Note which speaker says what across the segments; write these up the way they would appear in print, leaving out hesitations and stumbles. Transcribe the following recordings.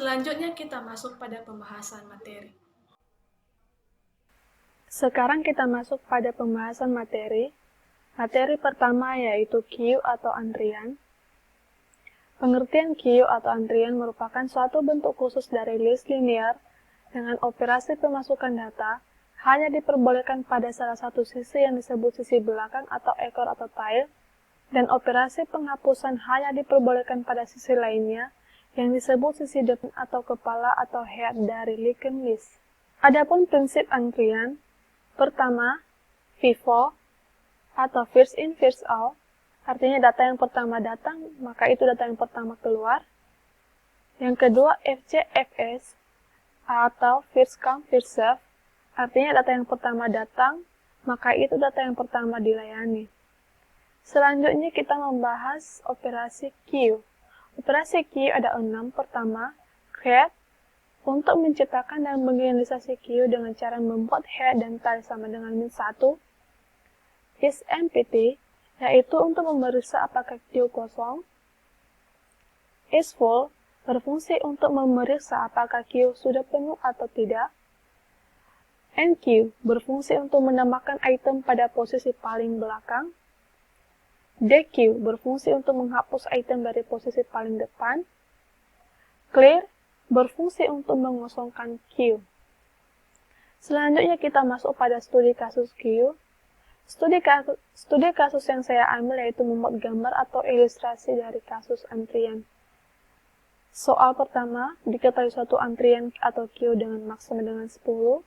Speaker 1: Selanjutnya kita masuk pada pembahasan materi.
Speaker 2: Sekarang kita masuk pada pembahasan materi. Materi pertama yaitu queue atau antrian. Pengertian queue atau antrian merupakan suatu bentuk khusus dari list linear dengan operasi pemasukan data hanya diperbolehkan pada salah satu sisi yang disebut sisi belakang atau ekor atau tail, dan operasi penghapusan hanya diperbolehkan pada sisi lainnya yang disebut sisi depan atau kepala atau head dari linked list. Adapun prinsip antrian, pertama, FIFO atau first in first out, artinya data yang pertama datang, maka itu data yang pertama keluar. Yang kedua, FCFS atau first come first serve, artinya data yang pertama datang, maka itu data yang pertama dilayani. Selanjutnya kita membahas operasi queue. Operasi queue ada 6. Pertama, create, untuk menciptakan dan menginisialisasi queue dengan cara membuat head dan tail sama dengan min 1. Is empty, yaitu untuk memeriksa apakah queue kosong. Is full, berfungsi untuk memeriksa apakah queue sudah penuh atau tidak. Enqueue, berfungsi untuk menambahkan item pada posisi paling belakang. Dequeue, berfungsi untuk menghapus item dari posisi paling depan. Clear, berfungsi untuk mengosongkan queue. Selanjutnya kita masuk pada studi kasus queue. Studi kasus yang saya ambil yaitu membuat gambar atau ilustrasi dari kasus antrian. Soal pertama, diketahui suatu antrian atau queue dengan maksimal dengan 10.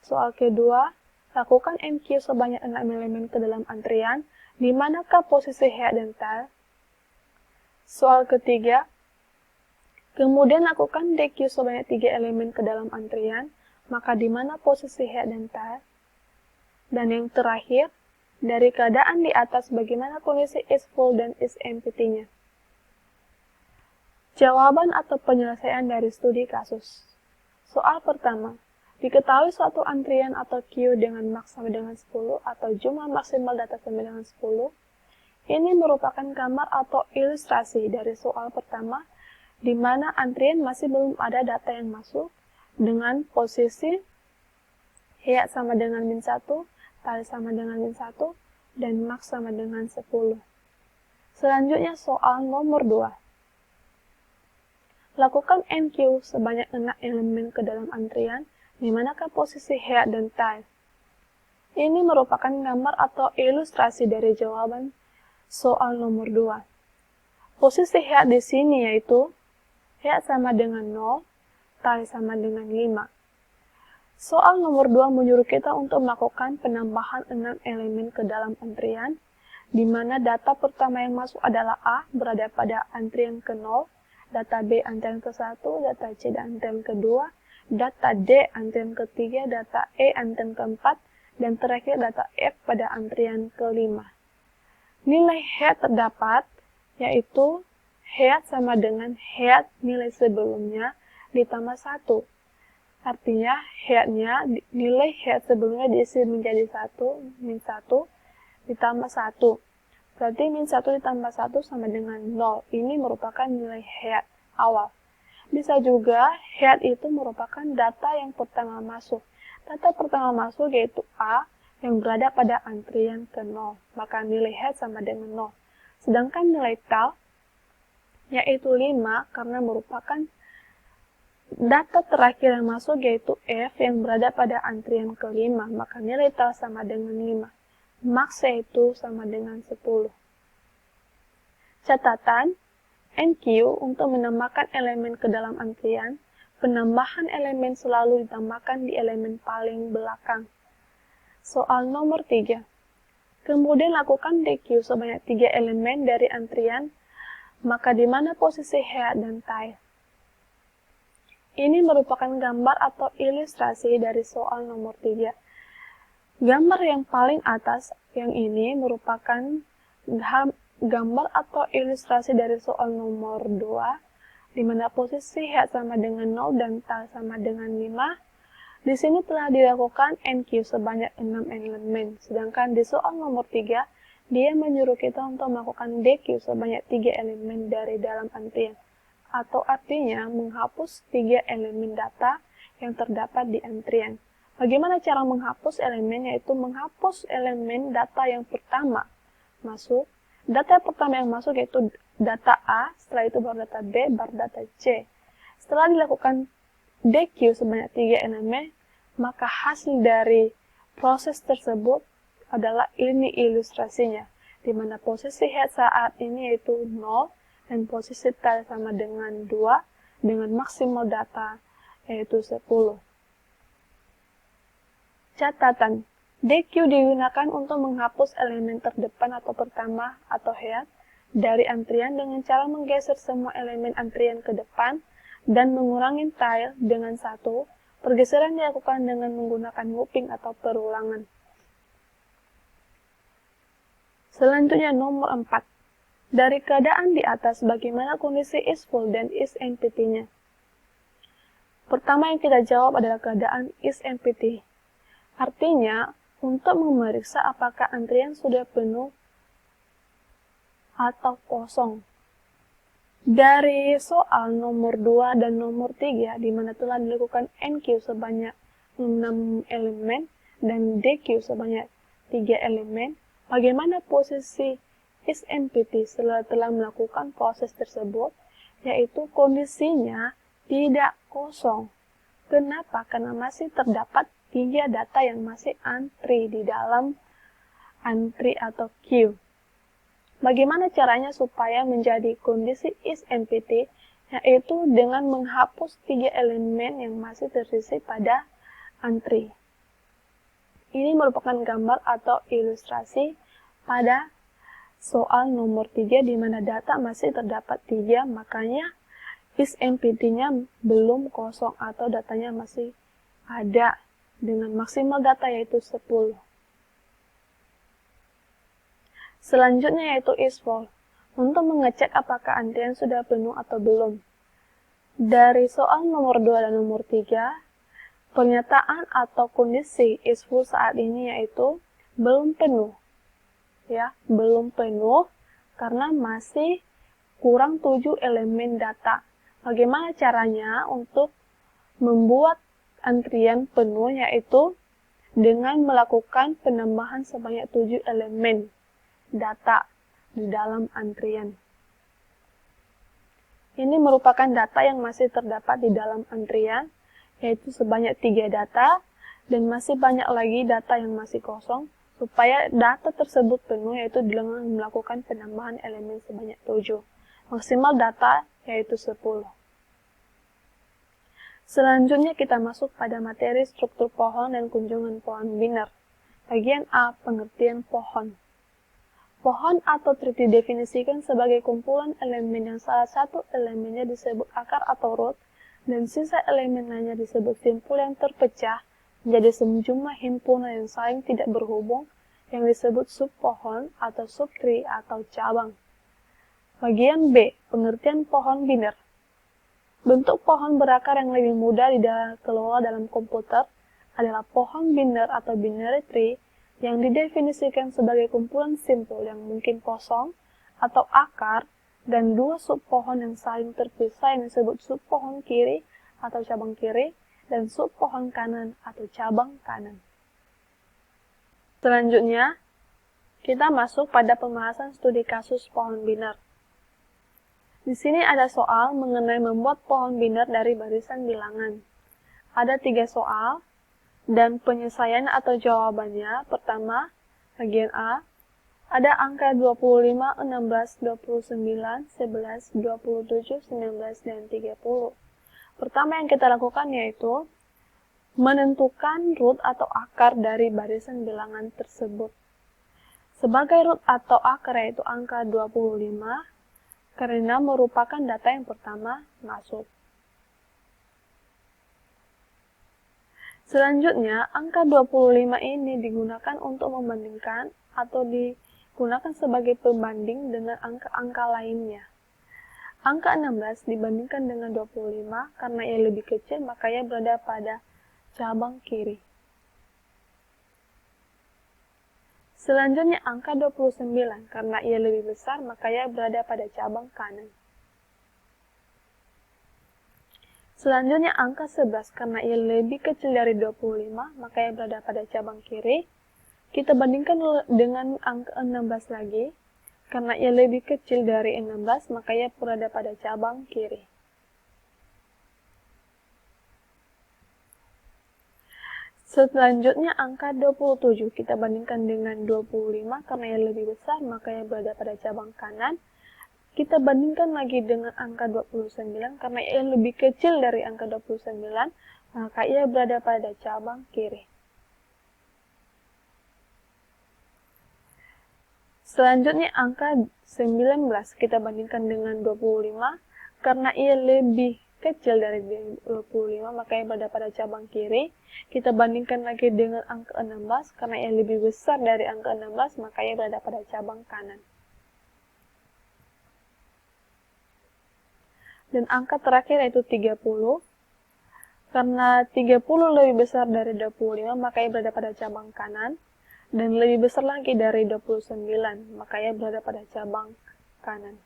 Speaker 2: Soal kedua, lakukan enqueue sebanyak 6 elemen ke dalam antrian, di manakah posisi head dan tail. Soal ketiga, kemudian lakukan dequeue sebanyak 3 elemen ke dalam antrian, maka di mana posisi head dan tail. Dan yang terakhir, dari keadaan di atas bagaimana kondisi is full dan is empty-nya. Jawaban atau penyelesaian dari studi kasus. Soal pertama, diketahui suatu antrian atau queue dengan maks sampai dengan 10 atau jumlah maksimal data sampai dengan 10. Ini merupakan gambar atau ilustrasi dari soal pertama, di mana antrian masih belum ada data yang masuk dengan posisi head sama dengan min 1, tail sama dengan min 1, dan maks sama dengan 10. Selanjutnya soal nomor 2. Lakukan enqueue sebanyak 6 elemen ke dalam antrian, di manakah posisi head dan tail. Ini merupakan gambar atau ilustrasi dari jawaban soal nomor 2. Posisi head di sini yaitu head sama dengan 0, tail sama dengan 5. Soal nomor 2 menyuruh kita untuk melakukan penambahan 6 elemen ke dalam antrian, di mana data pertama yang masuk adalah A berada pada antrian ke-0, data B antrian ke-1, data C antrian ke-2, data D antrian ketiga, data E antrian keempat, dan terakhir data F pada antrian kelima. Nilai head terdapat, yaitu head sama dengan head nilai sebelumnya ditambah 1. Artinya nilai head sebelumnya diisi menjadi 1, min 1, ditambah 1. Berarti min 1 ditambah 1 sama dengan 0. Ini merupakan nilai head awal. Bisa juga head itu merupakan data yang pertama masuk. Data pertama masuk yaitu A yang berada pada antrian ke-0. Maka nilai head sama dengan 0. Sedangkan nilai tail yaitu 5 karena merupakan data terakhir yang masuk yaitu F yang berada pada antrian ke-5. Maka nilai tail sama dengan 5. Maks yaitu sama dengan 10. Catatan, enqueue untuk menambahkan elemen ke dalam antrian, penambahan elemen selalu ditambahkan di elemen paling belakang. Soal nomor 3. Kemudian lakukan dequeue sebanyak 3 elemen dari antrian, maka di mana posisi head dan tail. Ini merupakan gambar atau ilustrasi dari soal nomor 3. Gambar yang paling atas yang ini merupakan gambar atau ilustrasi dari soal nomor 2, di mana posisi head sama dengan 0 dan tail sama dengan 5. Di sini telah dilakukan enqueue sebanyak 6 elemen, sedangkan di soal nomor 3, dia menyuruh kita untuk melakukan dequeue sebanyak 3 elemen dari dalam antrian. atau artinya menghapus 3 elemen data yang terdapat di antrian. Bagaimana cara menghapus elemen? Yaitu menghapus elemen data yang pertama masuk. Data pertama yang masuk yaitu data A, setelah itu baru data B, baru data C. Setelah dilakukan DQ sebanyak 3 elemen, maka hasil dari proses tersebut adalah ini ilustrasinya, di mana posisi head saat ini yaitu 0 dan posisi tail sama dengan 2 dengan maksimal data yaitu 10. Catatan, DQ digunakan untuk menghapus elemen terdepan atau pertama atau head dari antrian dengan cara menggeser semua elemen antrian ke depan dan mengurangi tail dengan 1. Pergeseran dilakukan dengan menggunakan looping atau perulangan. Selanjutnya nomor 4. Dari keadaan di atas, bagaimana kondisi is full dan is empty-nya? Pertama yang kita jawab adalah keadaan is empty. Artinya, untuk memeriksa apakah antrian sudah penuh atau kosong. Dari soal nomor 2 dan nomor 3, di mana telah dilakukan NQ sebanyak 6 elemen dan DQ sebanyak 3 elemen, bagaimana posisi is empty setelah telah melakukan proses tersebut, yaitu kondisinya tidak kosong. Kenapa? Karena masih terdapat 3 data yang masih antri di dalam antri atau queue. Bagaimana caranya supaya menjadi kondisi is empty? Yaitu dengan menghapus 3 elemen yang masih tersisa pada antri. Ini merupakan gambar atau ilustrasi pada soal nomor 3 di mana data masih terdapat 3, makanya is empty-nya belum kosong atau datanya masih ada dengan maksimal data yaitu 10. Selanjutnya yaitu is full, untuk mengecek apakah antrian sudah penuh atau belum. Dari soal nomor 2 dan nomor 3, pernyataan atau kondisi is full saat ini yaitu belum penuh. Ya, belum penuh karena masih kurang 7 elemen data. Bagaimana caranya untuk membuat antrian penuh, yaitu dengan melakukan penambahan sebanyak 7 elemen data di dalam antrian. Ini merupakan data yang masih terdapat di dalam antrian, yaitu sebanyak 3 data, dan masih banyak lagi data yang masih kosong. Supaya data tersebut penuh, yaitu dengan melakukan penambahan elemen sebanyak 7. Maksimal data yaitu 10. Selanjutnya kita masuk pada materi struktur pohon dan kunjungan pohon biner. Bagian A, pengertian pohon. Pohon atau tree didefinisikan sebagai kumpulan elemen yang salah satu elemennya disebut akar atau root, dan sisa elemen lainnya disebut simpul yang terpecah menjadi sejumlah himpunan yang saling tidak berhubung yang disebut subpohon atau subtree atau cabang. Bagian B, pengertian pohon biner. Bentuk pohon berakar yang lebih mudah dikelola dalam komputer adalah pohon biner atau binary tree yang didefinisikan sebagai kumpulan simpul yang mungkin kosong atau akar dan 2 subpohon yang saling terpisah yang disebut subpohon kiri atau cabang kiri dan subpohon kanan atau cabang kanan. Selanjutnya, kita masuk pada pembahasan studi kasus pohon biner. Di sini ada soal mengenai membuat pohon biner dari barisan bilangan. Ada 3 soal, dan penyelesaian atau jawabannya. Pertama, bagian A, ada angka 25, 16, 29, 11, 27, 19, dan 30. Pertama yang kita lakukan yaitu menentukan root atau akar dari barisan bilangan tersebut. Sebagai root atau akar yaitu angka 25, karena merupakan data yang pertama masuk. Selanjutnya, angka 25 ini digunakan untuk membandingkan atau digunakan sebagai pembanding dengan angka-angka lainnya. Angka 16 dibandingkan dengan 25 karena ia lebih kecil maka ia berada pada cabang kiri. Selanjutnya angka 29 karena ia lebih besar maka ia berada pada cabang kanan. Selanjutnya angka 11, karena ia lebih kecil dari 25, maka ia berada pada cabang kiri. Kita bandingkan dengan angka 16 lagi. Karena ia lebih kecil dari 16, maka ia berada pada cabang kiri. Selanjutnya angka 27, kita bandingkan dengan 25, karena ia lebih besar, maka ia berada pada cabang kanan. Kita bandingkan lagi dengan angka 29, karena ia lebih kecil dari angka 29, maka ia berada pada cabang kiri. Selanjutnya angka 19, kita bandingkan dengan 25, karena ia lebih kecil dari 25, maka ia berada pada cabang kiri. Kita bandingkan lagi dengan angka 16, karena ia lebih besar dari angka 16, maka ia berada pada cabang kanan. Dan angka terakhir yaitu 30. Karena 30 lebih besar dari 25, maka ia berada pada cabang kanan. Dan lebih besar lagi dari 29, maka ia berada pada cabang kanan.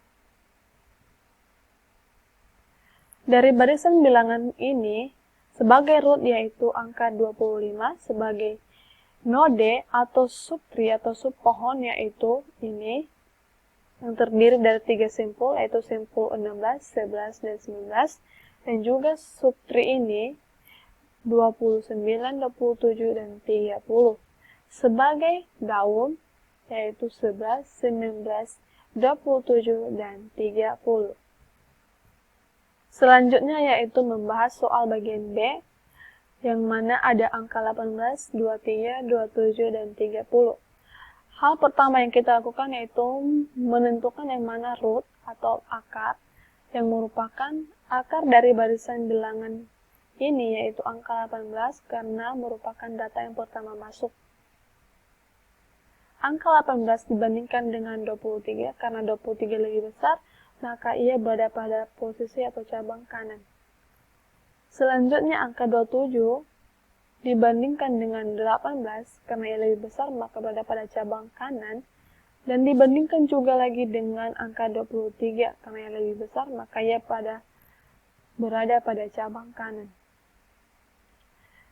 Speaker 2: Dari barisan bilangan ini, sebagai root yaitu angka 25, sebagai node atau subtree atau subpohon yaitu ini, yang terdiri dari 3 simpul, yaitu simpul 16, 11, dan 19, dan juga subtree ini 29, 27, dan 30. Sebagai daun, yaitu 11, 19, 27, dan 30. Selanjutnya yaitu membahas soal bagian B, yang mana ada angka 18, 23, 27, dan 30. Hal pertama yang kita lakukan yaitu menentukan yang mana root atau akar, yang merupakan akar dari barisan bilangan ini, yaitu angka 18, karena merupakan data yang pertama masuk. Angka 18 dibandingkan dengan 23, karena 23 lebih besar, maka ia berada pada posisi atau cabang kanan. Selanjutnya angka 27 dibandingkan dengan 18, karena ia lebih besar, maka berada pada cabang kanan. Dan dibandingkan juga lagi dengan angka 23, karena ia lebih besar, maka ia berada pada cabang kanan.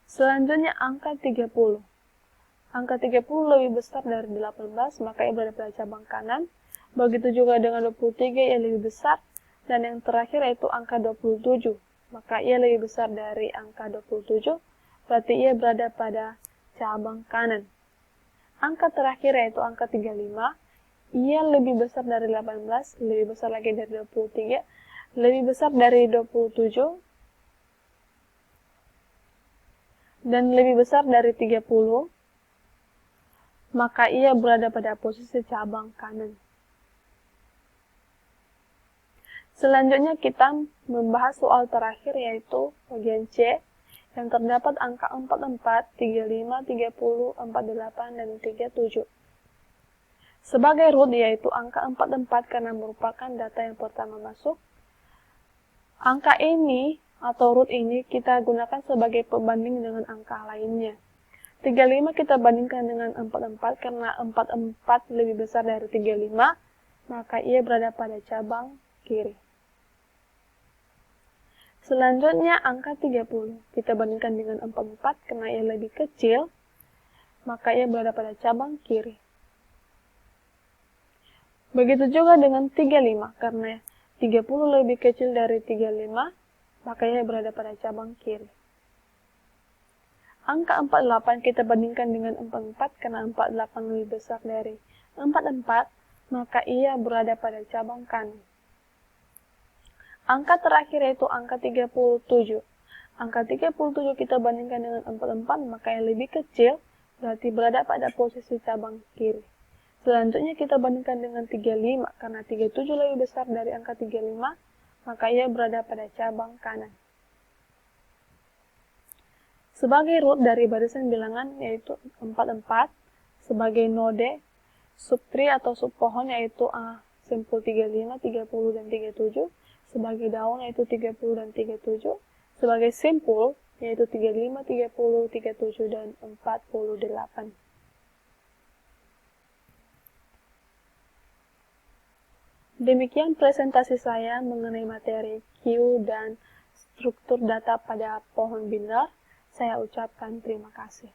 Speaker 2: Selanjutnya angka 30. Angka 30 lebih besar dari 18, maka ia berada pada cabang kanan. Begitu juga dengan 23, ia lebih besar. Dan yang terakhir yaitu angka 27, maka ia lebih besar dari angka 27, berarti ia berada pada cabang kanan. Angka terakhir yaitu angka 35, ia lebih besar dari 18, lebih besar lagi dari 23, lebih besar dari 27, dan lebih besar dari 30, maka ia berada pada posisi cabang kanan. Selanjutnya kita membahas soal terakhir yaitu bagian C, yang terdapat angka 44, 35, 30, 48, dan 37. Sebagai root yaitu angka 44 karena merupakan data yang pertama masuk. Angka ini atau root ini kita gunakan sebagai pembanding dengan angka lainnya. 35 kita bandingkan dengan 44 karena 44 lebih besar dari 35, maka ia berada pada cabang kiri. Selanjutnya angka 30 kita bandingkan dengan 44 karena ia lebih kecil, maka ia berada pada cabang kiri. Begitu juga dengan 35 karena 30 lebih kecil dari 35, maka ia berada pada cabang kiri. Angka 48 kita bandingkan dengan 44 karena 48 lebih besar dari 44, maka ia berada pada cabang kanan. Angka terakhir yaitu angka 37. Angka 37 kita bandingkan dengan 44, maka yang lebih kecil, berarti berada pada posisi cabang kiri. Selanjutnya kita bandingkan dengan 35, karena 37 lebih besar dari angka 35, maka ia berada pada cabang kanan. Sebagai root dari barisan bilangan yaitu 44, sebagai node, subtree atau subpohon yaitu simpul 35, 30, dan 37, sebagai daun yaitu 30 dan 37, sebagai simpul yaitu 35, 30, 37, dan 48. Demikian presentasi saya mengenai materi Q dan struktur data pada pohon binder, saya ucapkan terima kasih.